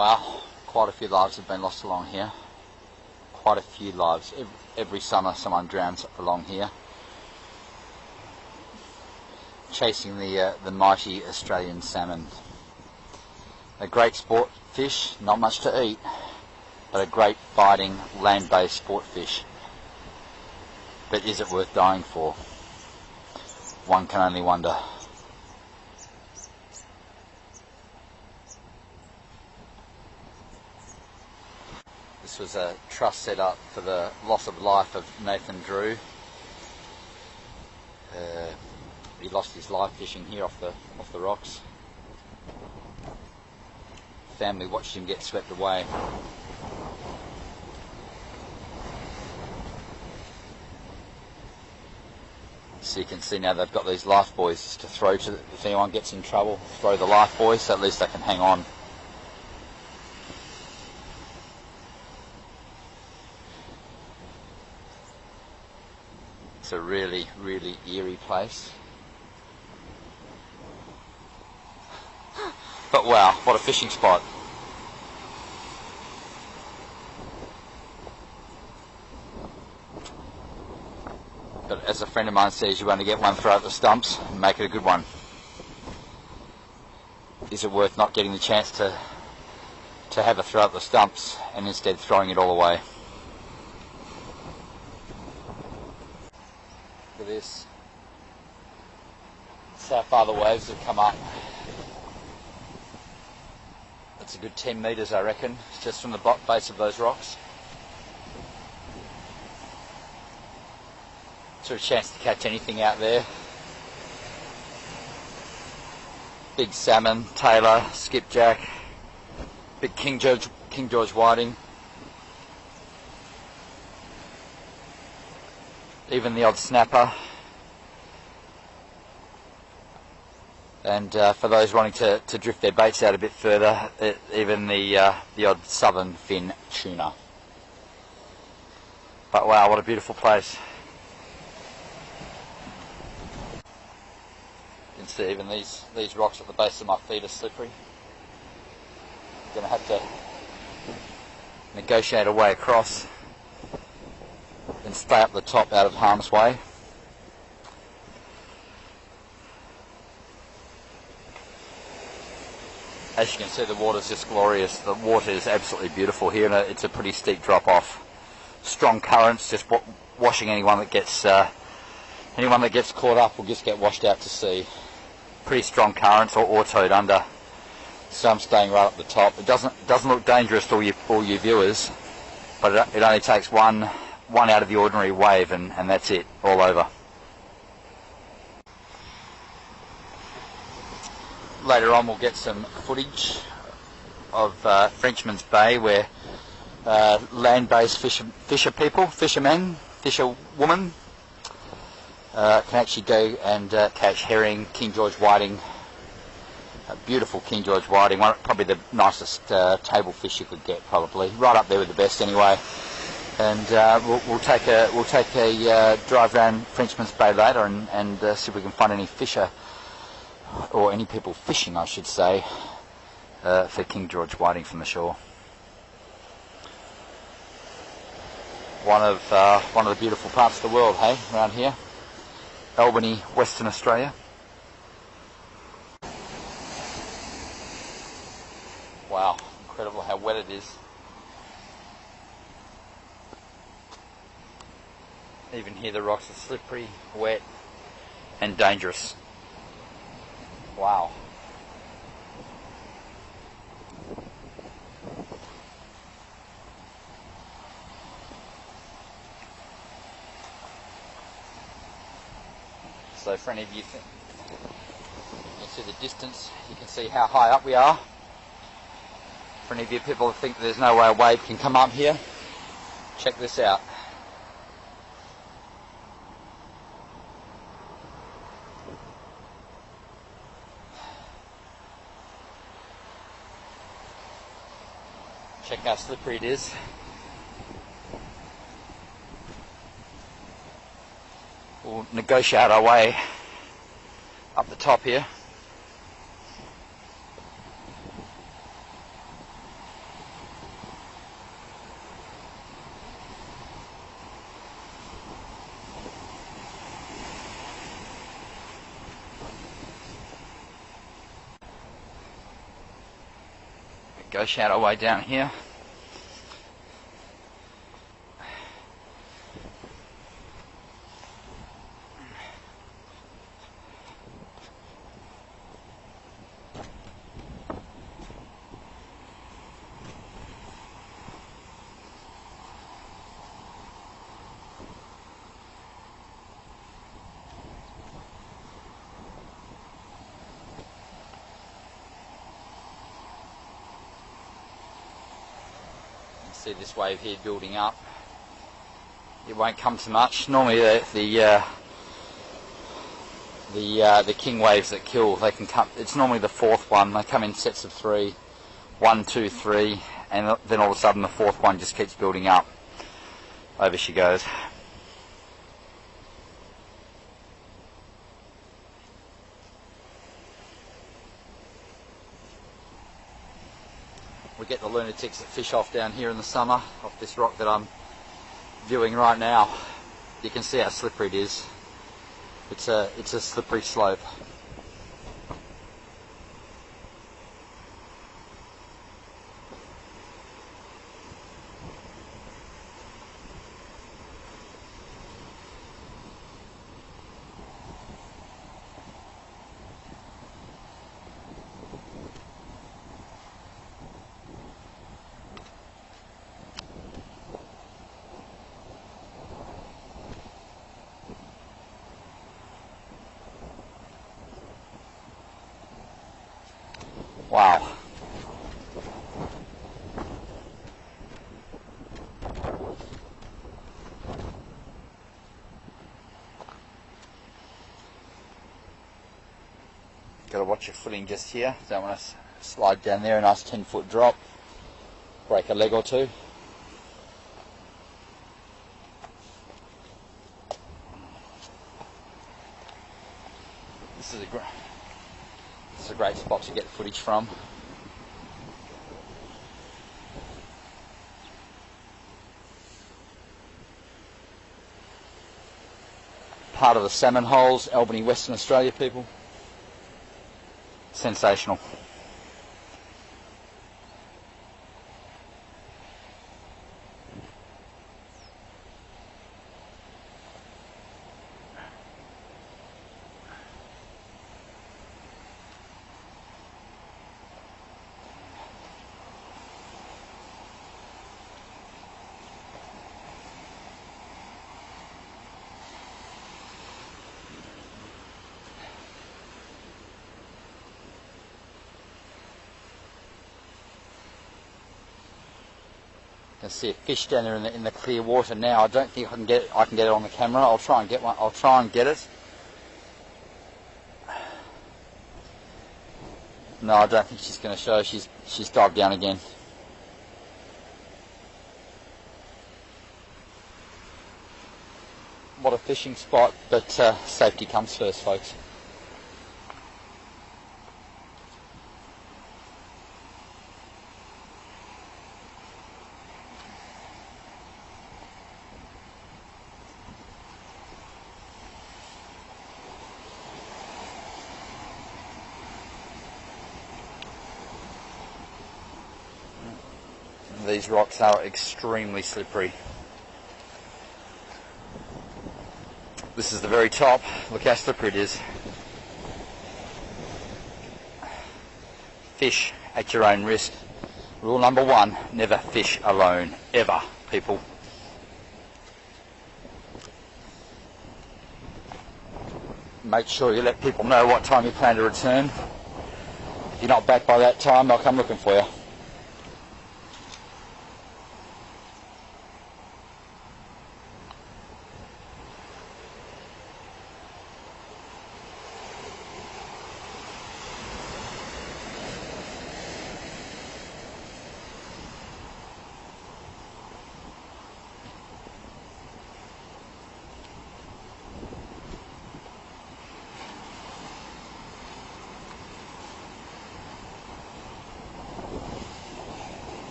Wow, quite a few lives have been lost along here. Quite a few lives. Every summer someone drowns along here. Chasing the mighty Australian salmon. A great sport fish, not much to eat, but a great fighting land-based sport fish. But is it worth dying for? One can only wonder. This was a trust set up for the loss of life of Nathan Drew. He lost his life fishing here off the rocks. Family watched him get swept away. So you can see now they've got these life buoys to throw to, if anyone gets in trouble, throw the life buoy so at least they can hang on. It's a really, really eerie place. But wow, what a fishing spot. But as a friend of mine says, you only get one throw at the stumps and make it a good one. Is it worth not getting the chance to have a throw at the stumps and instead throwing it all away? Look at this. That's how far the waves have come up. It's a good 10 metres, I reckon, just from the base of those rocks. So a chance to catch anything out there. Big salmon, tailor, skipjack, big King George whiting. Even the odd snapper. And for those wanting to drift their baits out a bit further, even the odd southern fin tuna. But wow, what a beautiful place. You can see even these rocks at the base of my feet are slippery. I'm going to have to negotiate a way across and stay up the top out of harm's way. As you can see, the water's just glorious. The water is absolutely beautiful here, and it's a pretty steep drop off. Strong currents, just washing anyone that gets caught up will just get washed out to sea. Pretty strong currents, or towed under. So I'm staying right up the top. It doesn't look dangerous to all you viewers, but it only takes one out of the ordinary wave, and that's it, all over. Later on we'll get some footage of Frenchman's Bay, where land-based fisherwomen can actually go and catch herring, King George whiting, a beautiful King George whiting, probably the nicest table fish you could get, probably right up there with the best anyway. And we'll take a drive around Frenchman's Bay later and see if we can find any fisher, or any people fishing, I should say, for King George whiting from the shore. One of the beautiful parts of the world, hey, around here, Albany, Western Australia. Wow, incredible how wet it is. Even here the rocks are slippery, wet, and dangerous. Wow. So for any of you, you can see the distance, you can see how high up we are. For any of you people who think there's no way a wave can come up here, check this out. Check how slippery it is. We'll negotiate our way up the top here. Go shadow way down here. See this wave here building up. It won't come to much. Normally the king waves that kill, they can come. It's normally the fourth one. They come in sets of 3, 1, 2, 3, and then all of a sudden the fourth one just keeps building up. Over she goes. We get the lunatics that fish off down here in the summer, off this rock that I'm viewing right now. You can see how slippery it is. It's a slippery slope. Wow. Got to watch your footing just here. Don't want to slide down there, a nice 10-foot drop. Break a leg or two. This is a great spot to get footage from. Part of the salmon holes, Albany, Western Australia, people. Sensational. You can see a fish down there in the clear water now. I don't think I can get it on the camera. I'll try and get one. I'll try and get it. No, I don't think she's going to show. She's dived down again. What a fishing spot, but safety comes first, folks. These rocks are extremely slippery. This is the very top. Look how slippery it is. Fish at your own risk. Rule number 1, never fish alone, ever, people. Make sure you let people know what time you plan to return. If you're not back by that time, they'll come looking for you.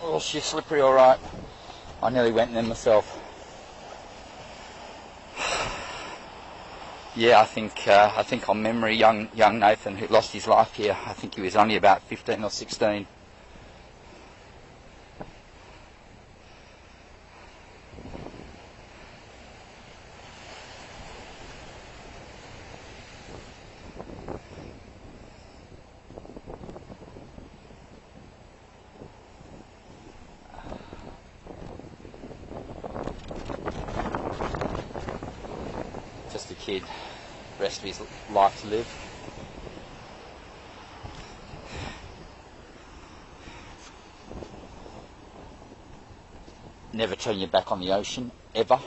Oh, she's slippery, alright. I nearly went in there myself. Yeah, I think on memory, young Nathan, who lost his life here, I think he was only about 15 or 16. Just a kid, rest of his life to live. Never turn your back on the ocean, ever.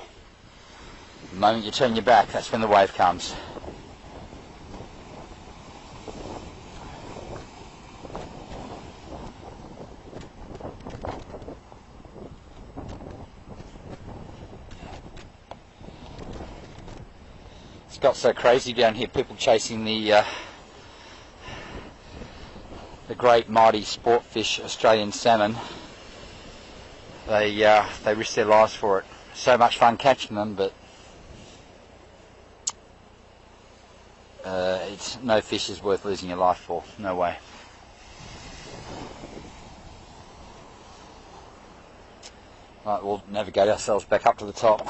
The moment you turn your back, that's when the wave comes. It's got so crazy down here, people chasing the great mighty sport fish, Australian salmon. They risk their lives for it. So much fun catching them, but it's no fish is worth losing your life for. No way. Right, we'll navigate ourselves back up to the top.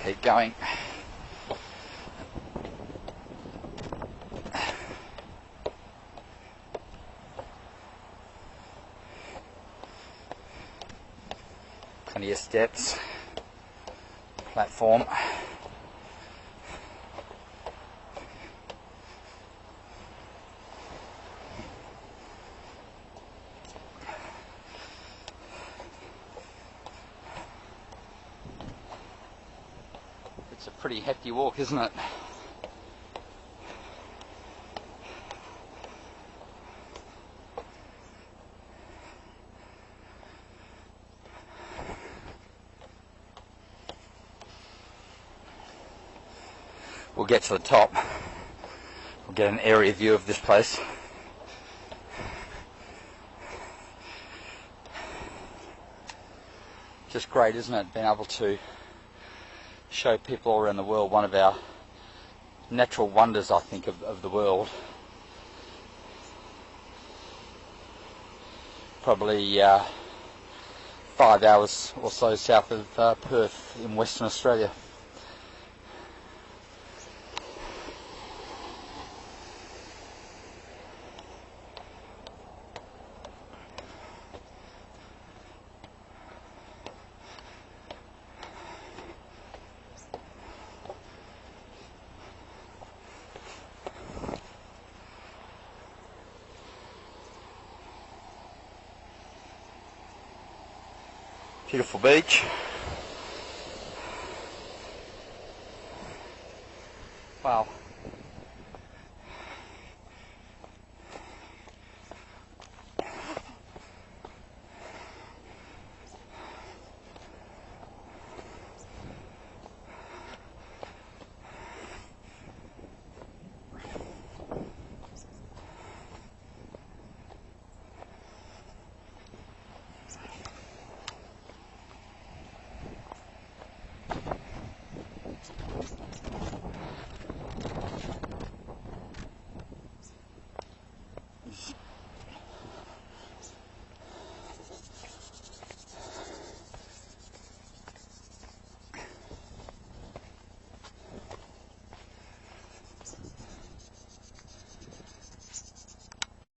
Keep going. Plenty of steps, platform. It's a pretty hefty walk, isn't it? We'll get to the top. We'll get an area view of this place. Just great, isn't it? Being able to show people all around the world one of our natural wonders, I think, of the world. Probably 5 hours or so south of Perth in Western Australia. Beautiful beach. Wow.